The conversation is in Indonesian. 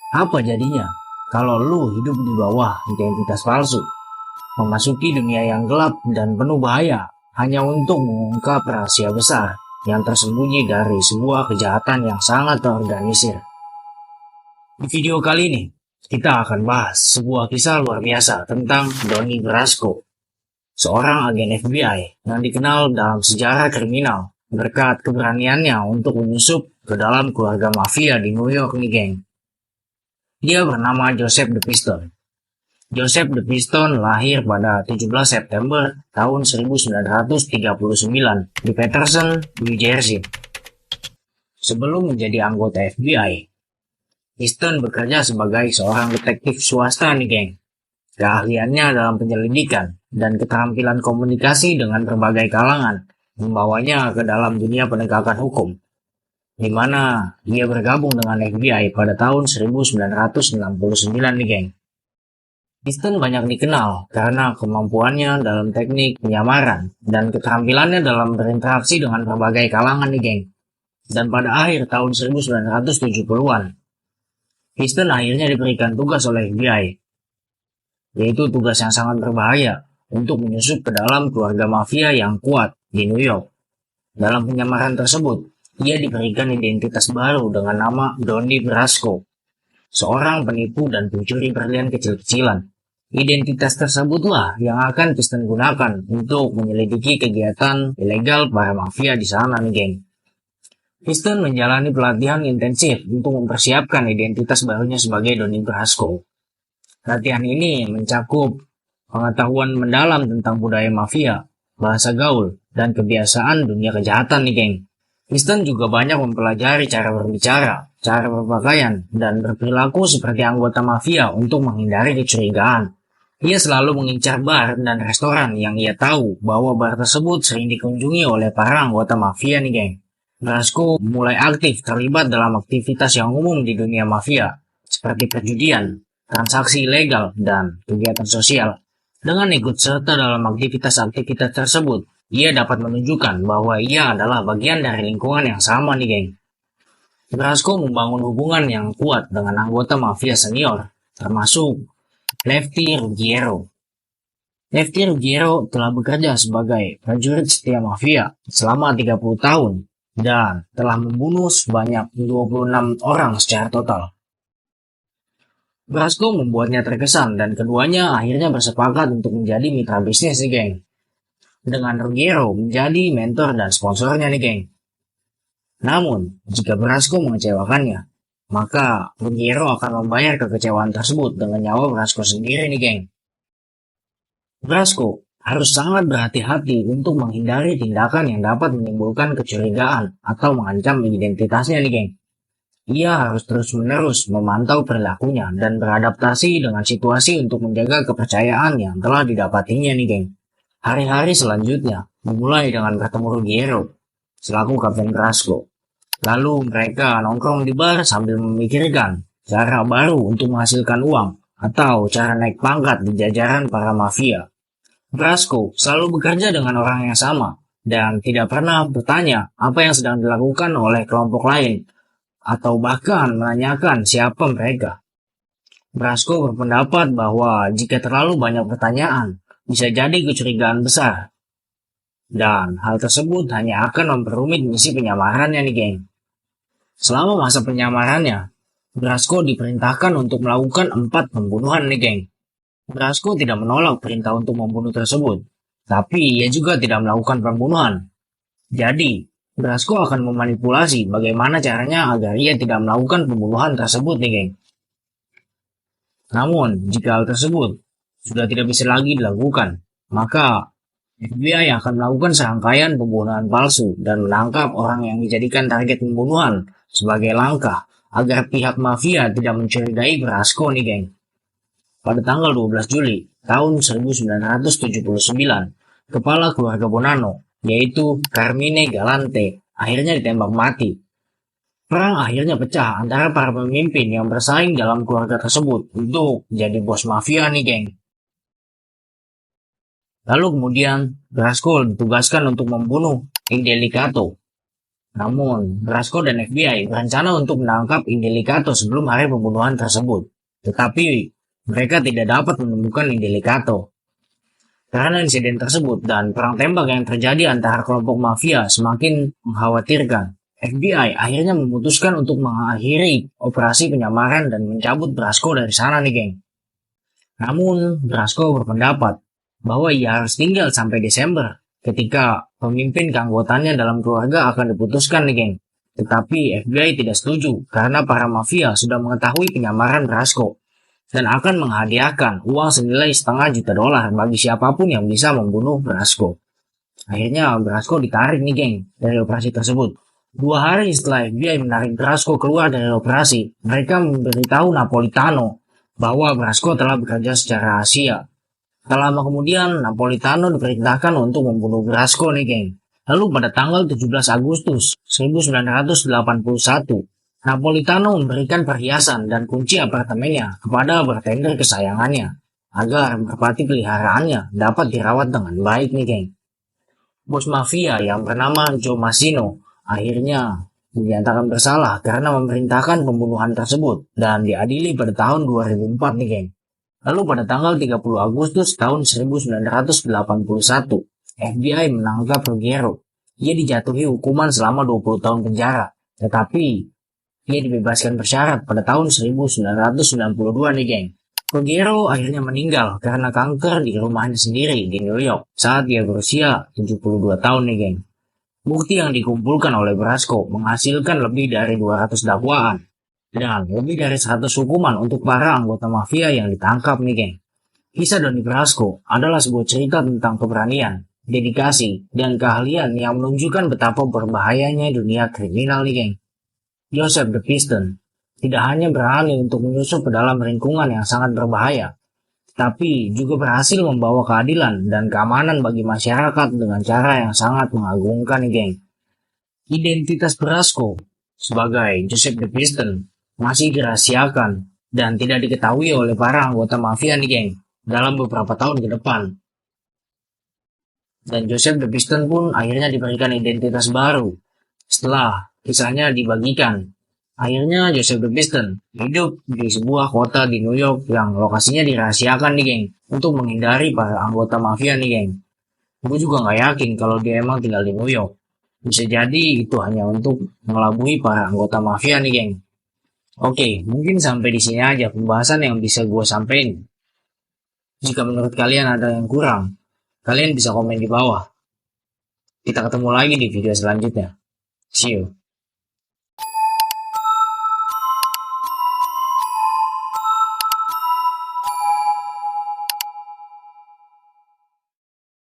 Apa jadinya kalau lu hidup di bawah identitas palsu, memasuki dunia yang gelap dan penuh bahaya hanya untuk mengungkap rahasia besar yang tersembunyi dari sebuah kejahatan yang sangat terorganisir? Di video kali ini, kita akan bahas sebuah kisah luar biasa tentang Donnie Brasco, seorang agen FBI yang dikenal dalam sejarah kriminal berkat keberaniannya untuk menyusup ke dalam keluarga mafia di New York nih, geng. Dia bernama Joseph the Piston. Joseph the Piston lahir pada 17 September tahun 1939 di Paterson, New Jersey. Sebelum menjadi anggota FBI, Piston bekerja sebagai seorang detektif swasta nih, geng. Keahliannya dalam penyelidikan dan keterampilan komunikasi dengan berbagai kalangan membawanya ke dalam dunia penegakan hukum, di mana dia bergabung dengan FBI pada tahun 1969 nih, geng. Piston banyak dikenal karena kemampuannya dalam teknik penyamaran dan keterampilannya dalam berinteraksi dengan berbagai kalangan nih, geng. Dan pada akhir tahun 1970-an, Piston akhirnya diberikan tugas oleh FBI, yaitu tugas yang sangat berbahaya untuk menyusup ke dalam keluarga mafia yang kuat di New York. Dalam penyamaran tersebut, ia diberikan identitas baru dengan nama Donnie Brasco, seorang penipu dan pencuri berlian kecil-kecilan. Identitas tersebutlah yang akan Piston gunakan untuk menyelidiki kegiatan ilegal para mafia di sana nih, geng. Piston menjalani pelatihan intensif untuk mempersiapkan identitas barunya sebagai Donnie Brasco. Latihan ini mencakup pengetahuan mendalam tentang budaya mafia, bahasa gaul, dan kebiasaan dunia kejahatan nih, geng. Piston juga banyak mempelajari cara berbicara, cara berpakaian, dan berperilaku seperti anggota mafia untuk menghindari kecurigaan. Ia selalu mengincar bar dan restoran yang ia tahu bahwa bar tersebut sering dikunjungi oleh para anggota mafia nih, geng. Brasco mulai aktif terlibat dalam aktivitas yang umum di dunia mafia, seperti perjudian, transaksi ilegal, dan kegiatan sosial. Dengan ikut serta dalam aktivitas-aktivitas tersebut, ia dapat menunjukkan bahwa ia adalah bagian dari lingkungan yang sama nih, geng. Brasco membangun hubungan yang kuat dengan anggota mafia senior, termasuk Lefty Ruggiero. Lefty Ruggiero telah bekerja sebagai prajurit setia mafia selama 30 tahun dan telah membunuh sebanyak 26 orang secara total. Brasco membuatnya terkesan dan keduanya akhirnya bersepakat untuk menjadi mitra bisnis nih, geng. Dengan Ruggiero menjadi mentor dan sponsornya nih, geng. Namun, jika Brasco mengecewakannya, maka Ruggiero akan membayar kekecewaan tersebut dengan nyawa Brasco sendiri nih, geng. Brasco harus sangat berhati-hati untuk menghindari tindakan yang dapat menimbulkan kecurigaan atau mengancam identitasnya nih, geng. Ia harus terus-menerus memantau perilakunya dan beradaptasi dengan situasi untuk menjaga kepercayaan yang telah didapatinya nih, geng. Hari-hari selanjutnya memulai dengan bertemu Ruggiero selaku Kapten Brasco. Lalu mereka nongkrong di bar sambil memikirkan cara baru untuk menghasilkan uang atau cara naik pangkat di jajaran para mafia. Brasco selalu bekerja dengan orang yang sama dan tidak pernah bertanya apa yang sedang dilakukan oleh kelompok lain atau bahkan menanyakan siapa mereka. Brasco berpendapat bahwa jika terlalu banyak pertanyaan, bisa jadi kecurigaan besar. Dan hal tersebut hanya akan memperumit misi penyamarannya nih, geng. Selama masa penyamarannya, Brasco diperintahkan untuk melakukan 4 pembunuhan nih, geng. Brasco tidak menolak perintah untuk membunuh tersebut, tapi ia juga tidak melakukan pembunuhan. Jadi, Brasco akan memanipulasi bagaimana caranya agar ia tidak melakukan pembunuhan tersebut nih, geng. Namun, jika hal tersebut sudah tidak bisa lagi dilakukan, maka FBI akan melakukan serangkaian pembunuhan palsu dan menangkap orang yang dijadikan target pembunuhan sebagai langkah agar pihak mafia tidak mencurigai Brasco nih, geng. Pada tanggal 12 Juli tahun 1979, kepala keluarga Bonanno, yaitu Carmine Galante, akhirnya ditembak mati. Perang akhirnya pecah antara para pemimpin yang bersaing dalam keluarga tersebut untuk jadi bos mafia nih, geng. Lalu kemudian Brasco ditugaskan untuk membunuh Indelicato. Namun, Brasco dan FBI berencana untuk menangkap Indelicato sebelum hari pembunuhan tersebut. Tetapi, mereka tidak dapat menemukan Indelicato. Karena insiden tersebut dan perang tembak yang terjadi antara kelompok mafia semakin mengkhawatirkan, FBI akhirnya memutuskan untuk mengakhiri operasi penyamaran dan mencabut Brasco dari sana nih, geng. Namun, Brasco berpendapat bahwa ia harus tinggal sampai Desember ketika pemimpin keanggotaannya dalam keluarga akan diputuskan nih, geng. Tetapi FBI tidak setuju karena para mafia sudah mengetahui penyamaran Brasco dan akan menghadiahkan uang senilai $500.000 bagi siapapun yang bisa membunuh Brasco. Akhirnya Brasco ditarik nih, geng, dari operasi tersebut. 2 hari setelah FBI menarik Brasco keluar dari operasi, mereka memberitahu Napolitano bahwa Brasco telah bekerja secara rahasia. Tak lama kemudian, Napolitano diperintahkan untuk membunuh Brasco nih, geng. Lalu pada tanggal 17 Agustus 1981, Napolitano memberikan perhiasan dan kunci apartemennya kepada bartender kesayangannya agar merpati peliharaannya dapat dirawat dengan baik nih, geng. Bos mafia yang bernama Joe Massino akhirnya dinyatakan bersalah karena memerintahkan pembunuhan tersebut dan diadili pada tahun 2004 nih, geng. Lalu pada tanggal 30 Agustus tahun 1981, FBI menangkap Ruggiero. Ia dijatuhi hukuman selama 20 tahun penjara, tetapi ia dibebaskan bersyarat pada tahun 1992 nih, geng. Ruggiero akhirnya meninggal karena kanker di rumahnya sendiri di New York saat dia berusia 72 tahun nih, geng. Bukti yang dikumpulkan oleh Brasco menghasilkan lebih dari 200 dakwaan dan lebih dari 100 hukuman untuk para anggota mafia yang ditangkap nih, geng. Kisah Donnie Brasco adalah sebuah cerita tentang keberanian, dedikasi, dan keahlian yang menunjukkan betapa berbahayanya dunia kriminal nih, geng. Joseph the Piston tidak hanya berani untuk menyusup ke dalam lingkungan yang sangat berbahaya, tapi juga berhasil membawa keadilan dan keamanan bagi masyarakat dengan cara yang sangat mengagumkan nih, geng. Identitas Brasco sebagai Joseph the Piston masih dirahasiakan dan tidak diketahui oleh para anggota mafia nih, geng, dalam beberapa tahun ke depan. Dan Joseph the Piston pun akhirnya diberikan identitas baru setelah kisahnya dibagikan. Akhirnya Joseph the Piston hidup di sebuah kota di New York yang lokasinya dirahasiakan nih, geng, untuk menghindari para anggota mafia nih, geng. Gue juga nggak yakin kalau dia emang tinggal di New York. Bisa jadi itu hanya untuk mengelabui para anggota mafia nih, geng. Oke, mungkin sampai di sini aja pembahasan yang bisa gue sampaikan. Jika menurut kalian ada yang kurang, kalian bisa komen di bawah. Kita ketemu lagi di video selanjutnya. See you.